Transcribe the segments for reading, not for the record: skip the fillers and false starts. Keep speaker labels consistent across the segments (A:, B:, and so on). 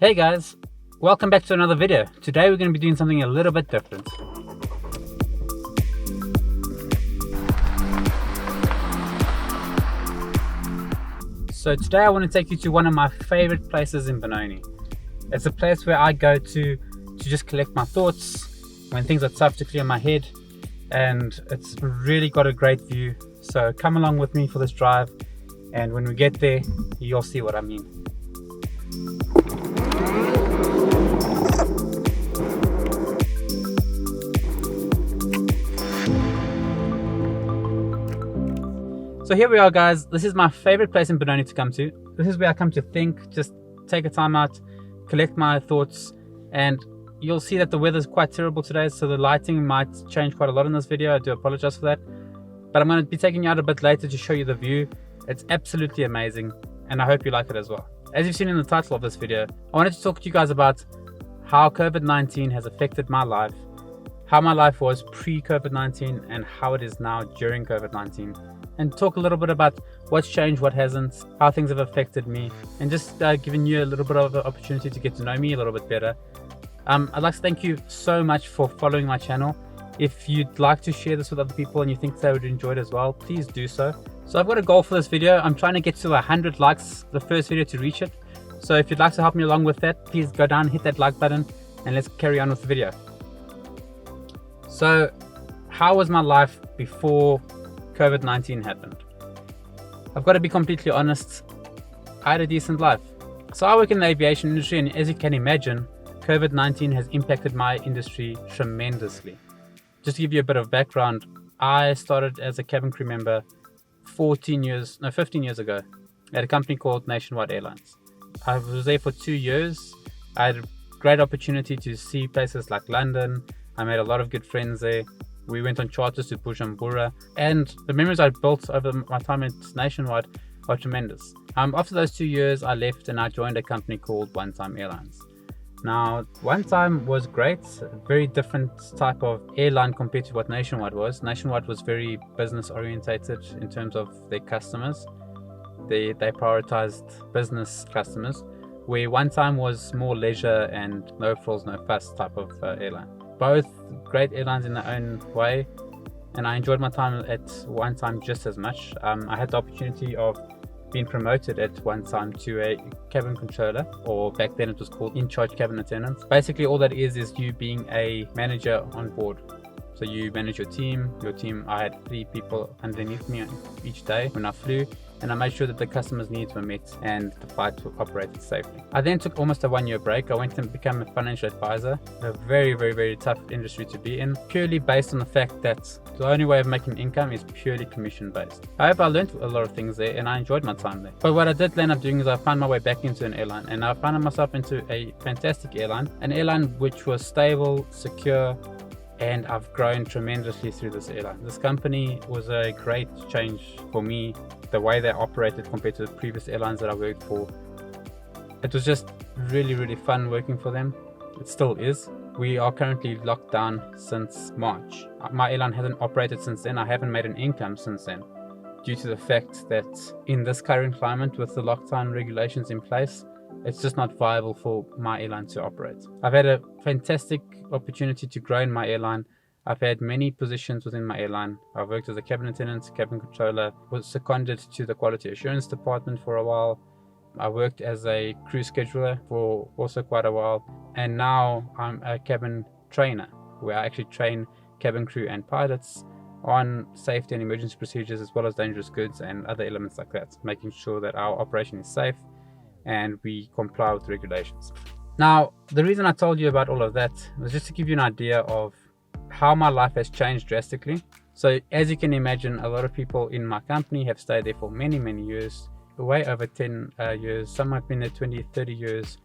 A: Hey guys, welcome back to another video. Today we're going to be doing something a little bit different. So today I want to take you to one of my favorite places in Benoni. It's a place where I go to just collect my thoughts when things are tough, to clear my head, and it's really got a great view. So come along with me for this drive, and when we get there you'll see what I mean. So here we are guys, this is my favorite place in Benoni to come to. This is where I come to think, just take a time out, collect my thoughts, and you'll see that the weather is quite terrible today, so the lighting might change quite a lot in this video. I do apologize for that. But I'm going to be taking you out a bit later to show you the view. It's absolutely amazing, and I hope you like it as well. As you've seen in the title of this video, I wanted to talk to you guys about how COVID-19 has affected my life, how my life was pre-COVID-19 and how it is now during COVID-19. And talk a little bit about what's changed, what hasn't, how things have affected me, and just giving you a little bit of an opportunity to get to know me a little bit better. I'd like to thank you so much for following my channel. If you'd like to share this with other people and you think they would enjoy it as well, please do so. So I've got a goal for this video. I'm trying to get to 100 likes, the first video, to reach it. So if you'd like to help me along with that, please go down, hit that like button, and let's carry on with the video. So how was my life before COVID-19 happened? I've got to be completely honest, I had a decent life. So I work in the aviation industry, and as you can imagine, COVID-19 has impacted my industry tremendously. Just to give you a bit of background, I started as a cabin crew member 15 years ago at a company called Nationwide Airlines. I was there for 2 years. I had a great opportunity to see places like London. I made a lot of good friends there. We went on charters to Bujumbura, and the memories I built over my time at Nationwide are tremendous. After those 2 years, I left and I joined a company called One Time Airlines. Now, One Time was great, a very different type of airline compared to what Nationwide was. Nationwide was very business orientated in terms of their customers. They prioritized business customers, where One Time was more leisure and no frills, no fuss type of airline. Both great airlines in their own way, and I enjoyed my time at One Time just as much. I had the opportunity of being promoted at One Time to a cabin controller, or back then it was called in-charge cabin attendant. Basically all that is you being a manager on board. So you manage your team. I had 3 people underneath me each day when I flew, and I made sure that the customers' needs were met and the flight operated safely. I then took almost a 1-year break. I went and became a financial advisor, a very, very, very tough industry to be in, purely based on the fact that the only way of making income is purely commission based. However, I learned a lot of things there and I enjoyed my time there. But what I did end up doing is I found my way back into an airline, and I found myself into a fantastic airline, an airline which was stable, secure, and I've grown tremendously through this airline. This company was a great change for me, the way they operated compared to the previous airlines that I worked for. It was just really, really fun working for them. It still is. We are currently locked down since March. My airline hasn't operated since then. I haven't made an income since then, due to the fact that in this current climate with the lockdown regulations in place, it's just not viable for my airline to operate. I've had a fantastic opportunity to grow in my airline. I've had many positions within my airline. I've worked as a cabin attendant, cabin controller, was seconded to the quality assurance department for a while. I worked as a crew scheduler for also quite a while. And now I'm a cabin trainer, where I actually train cabin crew and pilots on safety and emergency procedures, as well as dangerous goods and other elements like that, making sure that our operation is safe and we comply with regulations. Now, the reason I told you about all of that was just to give you an idea of how my life has changed drastically. So as you can imagine, a lot of people in my company have stayed there for many, many years, way over 10 years. Some have been there 20, 30 years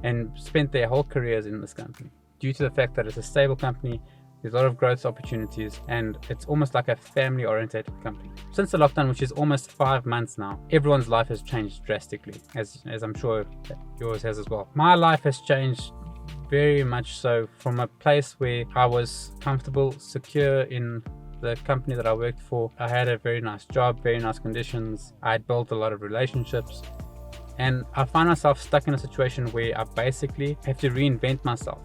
A: and spent their whole careers in this company, due to the fact that it's a stable company. There's a lot of growth opportunities, and it's almost like a family oriented company. Since the lockdown, which is almost 5 months now, everyone's life has changed drastically, as I'm sure yours has as well. My life has changed very much so, from a place where I was comfortable, secure in the company that I worked for. I had a very nice job, very nice conditions. I had built a lot of relationships, And I find myself stuck in a situation where I basically have to reinvent myself.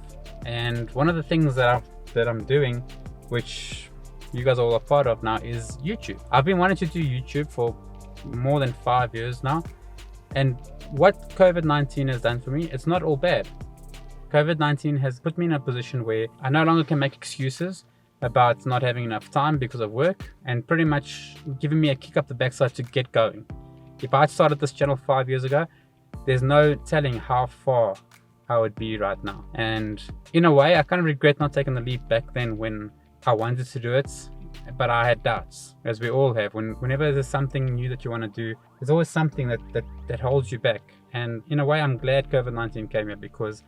A: And one of the things that I'm doing, which you guys are all a part of now, is YouTube. I've been wanting to do YouTube for more than 5 years now. And what COVID-19 has done for me, it's not all bad. COVID-19 has put me in a position where I no longer can make excuses about not having enough time because of work, and pretty much giving me a kick up the backside to get going. If I started this channel 5 years ago, there's no telling how far I would be right now. And in a way, I kind of regret not taking the leap back then when I wanted to do it, but I had doubts, as we all have. Whenever there's something new that you want to do, there's always something that holds you back. And in a way, I'm glad COVID-19 came here, because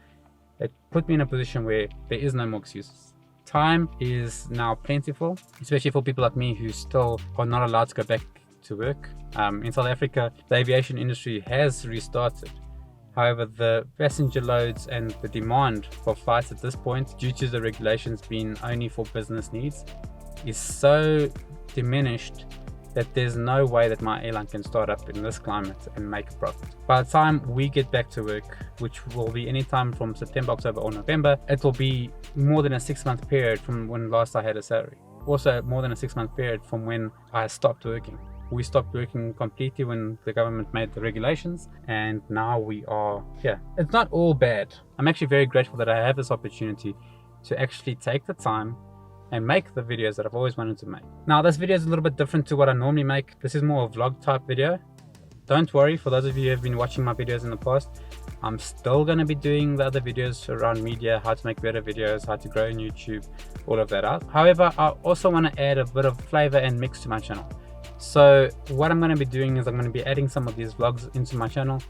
A: it put me in a position where there is no more excuses. Time is now plentiful, especially for people like me who still are not allowed to go back to work. In South Africa, the aviation industry has restarted. However, the passenger loads and the demand for flights at this point, due to the regulations being only for business needs, is so diminished that there's no way that my airline can start up in this climate and make a profit. By the time we get back to work, which will be anytime from September, October or November, it will be more than a 6-month period from when last I had a salary. Also more than a 6-month period from when I stopped working. We stopped working completely when the government made the regulations, and now we are here. It's not all bad. I'm actually very grateful that I have this opportunity to actually take the time and make the videos that I've always wanted to make. Now, this video is a little bit different to what I normally make. This is more a vlog type video. Don't worry, for those of you who have been watching my videos in the past, I'm still going to be doing the other videos around media, how to make better videos, how to grow on YouTube, all of that out. However, I also want to add a bit of flavor and mix to my channel. So what I'm going to be doing is I'm going to be adding some of these vlogs into my channel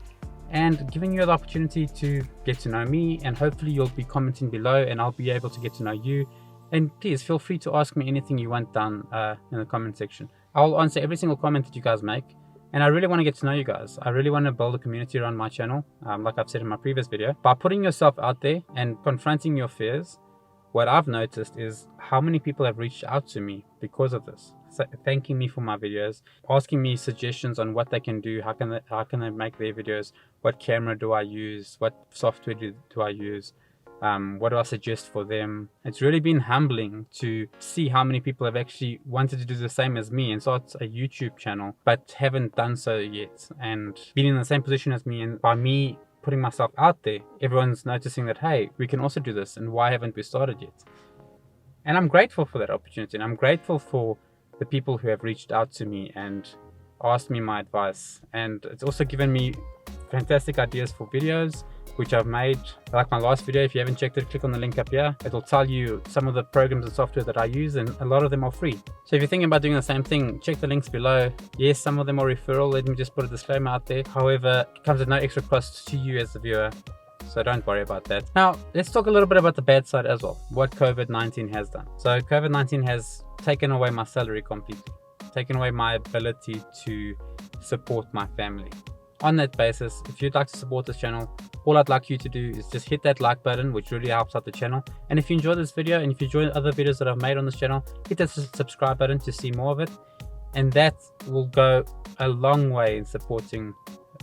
A: and giving you the opportunity to get to know me, and hopefully you'll be commenting below and I'll be able to get to know you. And please feel free to ask me anything you want down in the comment section. I'll answer every single comment that you guys make, and I really want to get to know you guys. I really want to build a community around my channel, like I've said in my previous video. By putting yourself out there and confronting your fears, what I've noticed is how many people have reached out to me because of this, thanking me for my videos, asking me suggestions on what they can do, how can they make their videos, what camera do I use, what software do I use, what do I suggest for them. It's really been humbling to see how many people have actually wanted to do the same as me and start a YouTube channel but haven't done so yet, and been in the same position as me. And by me putting myself out there, everyone's noticing that, hey, we can also do this, and why haven't we started yet? And I'm grateful for that opportunity, and I'm grateful for the people who have reached out to me and asked me my advice. And it's also given me fantastic ideas for videos which I've made. Like my last video, if you haven't checked it, click on the link up here. It'll tell you some of the programs and software that I use, and a lot of them are free. So if you're thinking about doing the same thing, check the links below. Yes, some of them are referral. Let me just put a disclaimer out there. However, it comes at no extra cost to you as the viewer, so don't worry about that. Now, let's talk a little bit about the bad side as well, what COVID-19 has done. So COVID-19 has taken away my salary completely, taken away my ability to support my family. On that basis, if you'd like to support this channel, all I'd like you to do is just hit that like button, which really helps out the channel. And if you enjoy this video, and if you enjoy other videos that I've made on this channel, hit that subscribe button to see more of it. And that will go a long way in supporting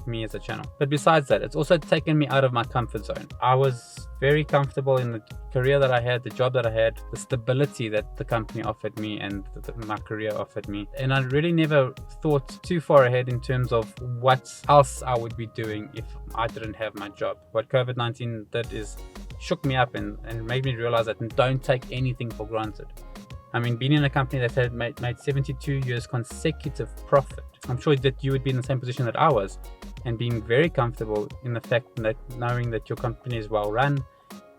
A: me as a channel. But besides that, it's also taken me out of my comfort zone. I was very comfortable in the career that I had, the job that I had, the stability that the company offered me and my career offered me. And I really never thought too far ahead in terms of what else I would be doing if I didn't have my job. What COVID-19 did is shook me up and made me realize that don't take anything for granted. I mean, being in a company that had made 72 years consecutive profit, I'm sure that you would be in the same position that I was, and being very comfortable in the fact that knowing that your company is well run,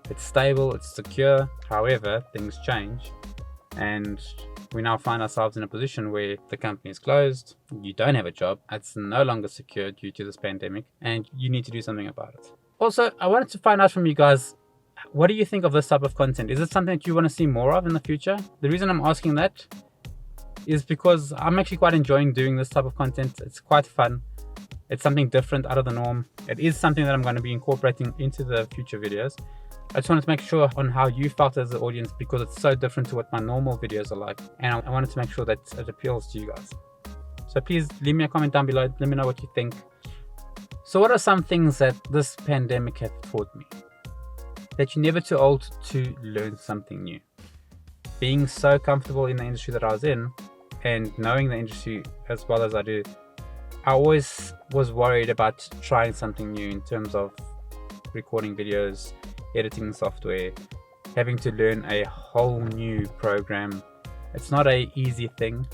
A: it's stable, it's secure. However, things change, and we now find ourselves in a position where the company is closed, you don't have a job, it's no longer secure due to this pandemic, and you need to do something about it. Also, I wanted to find out from you guys, what do you think of this type of content? Is it something that you want to see more of in the future? The reason I'm asking that is because I'm actually quite enjoying doing this type of content. It's quite fun. It's something different, out of the norm. It is something that I'm going to be incorporating into the future videos. I just wanted to make sure on how you felt as the audience, because it's so different to what my normal videos are like. And I wanted to make sure that it appeals to you guys. So please leave me a comment down below. Let me know what you think. So what are some things that this pandemic has taught me? That you're never too old to learn something new. Being so comfortable in the industry that I was in, and knowing the industry as well as I do, I always was worried about trying something new in terms of recording videos, editing software, having to learn a whole new program. It's not an easy thing,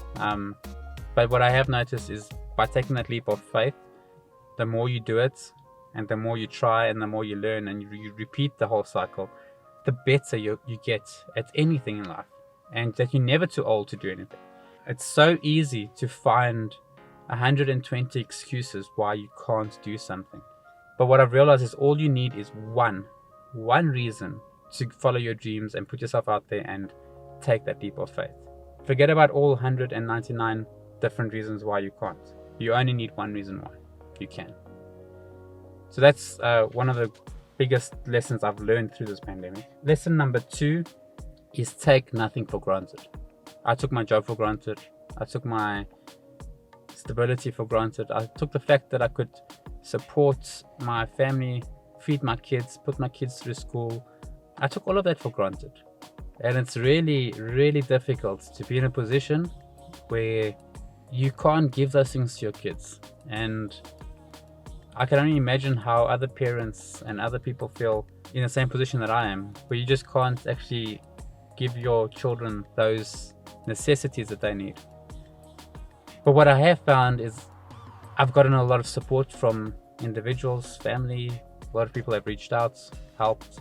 A: but what I have noticed is by taking that leap of faith, the more you do it and the more you try and the more you learn and you repeat the whole cycle, the better you get at anything in life, and that you're never too old to do anything. It's so easy to find 120 excuses why you can't do something. But what I've realized is all you need is one reason to follow your dreams and put yourself out there and take that leap of faith. Forget about all 199 different reasons why you can't. You only need one reason why you can. So that's one of the biggest lessons I've learned through this pandemic. Lesson number 2 is take nothing for granted. I took my job for granted. I took my stability for granted. I took the fact that I could support my family, feed my kids, put my kids through school. I took all of that for granted. And it's really, really difficult to be in a position where you can't give those things to your kids. And I can only imagine how other parents and other people feel in the same position that I am, where you just can't actually give your children those necessities that they need. But what I have found is I've gotten a lot of support from individuals, family, a lot of people have reached out, helped.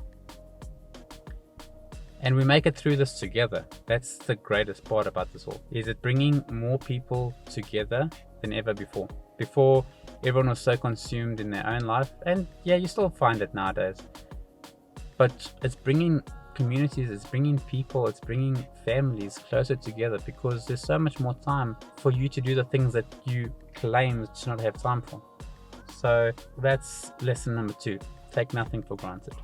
A: And we make it through this together. That's the greatest part about this all, is it bringing more people together than ever before. Before, everyone was so consumed in their own life, and yeah, you still find it nowadays. But it's bringing communities, it's bringing people, it's bringing families closer together, because there's so much more time for you to do the things that you claim to not have time for. So that's lesson number 2, take nothing for granted.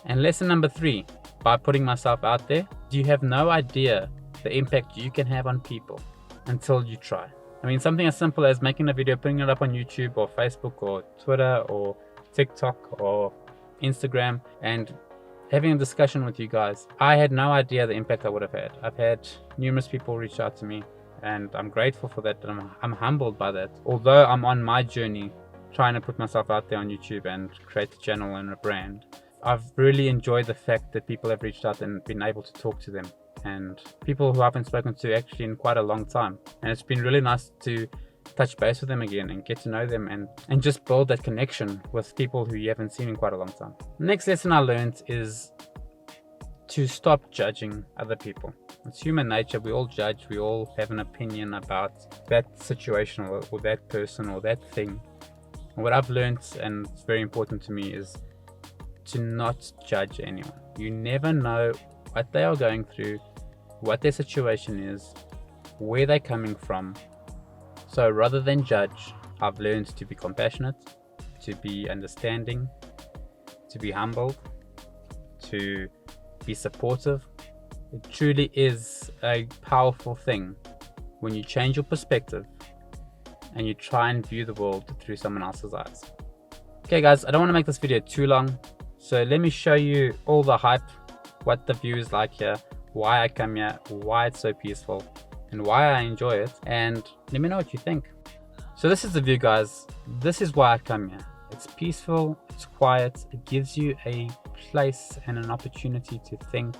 A: And lesson number 3, by putting myself out there, you have no idea the impact you can have on people until you try. I mean, something as simple as making a video, putting it up on YouTube or Facebook or Twitter or TikTok or Instagram and having a discussion with you guys. I had no idea the impact I would have had. I've had numerous people reach out to me, and I'm grateful for that, and I'm humbled by that. Although I'm on my journey trying to put myself out there on YouTube and create a channel and a brand, I've really enjoyed the fact that people have reached out and been able to talk to them, and people who I haven't spoken to actually in quite a long time. And it's been really nice to touch base with them again and get to know them and just build that connection with people who you haven't seen in quite a long time. Next lesson I learned is to stop judging other people. It's human nature. We all judge. We all have an opinion about that situation or that person or that thing. And what I've learned, and it's very important to me, is to not judge anyone. You never know what they are going through, what their situation is, where they're coming from. So rather than judge, I've learned to be compassionate, to be understanding, to be humble, to be supportive. It truly is a powerful thing when you change your perspective and you try and view the world through someone else's eyes. Okay guys, I don't want to make this video too long, so let me show you all the hype, what the view is like here, why I come here, why it's so peaceful, and why I enjoy it, and let me know what you think. So this is the view guys, this is why I come here. It's peaceful, it's quiet, it gives you a place and an opportunity to think.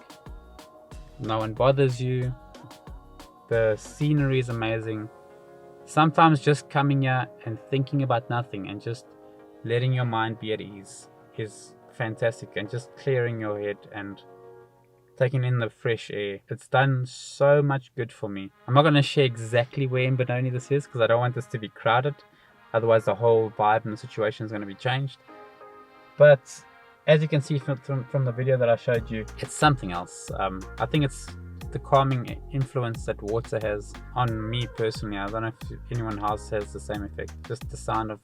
A: No one bothers you, the scenery is amazing. Sometimes just coming here and thinking about nothing and just letting your mind be at ease is fantastic, and just clearing your head and taking in the fresh air. It's done so much good for me. I'm not going to share exactly where in Benoni this is because I don't want this to be crowded. Otherwise the whole vibe and the situation is going to be changed. But as you can see from the video that I showed you, it's something else. I think it's the calming influence that water has on me personally. I don't know if anyone else has the same effect. Just the sound of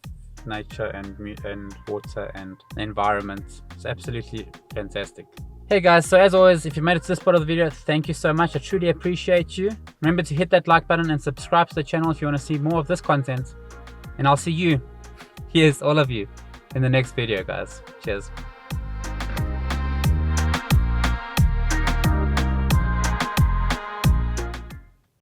A: nature and water and the environment. It's absolutely fantastic. Hey guys, so as always, if you made it to this part of the video, thank you so much. I truly appreciate you. Remember to hit that like button and subscribe to the channel if you want to see more of this content. And I'll see you. Here's all of you in the next video, guys. Cheers.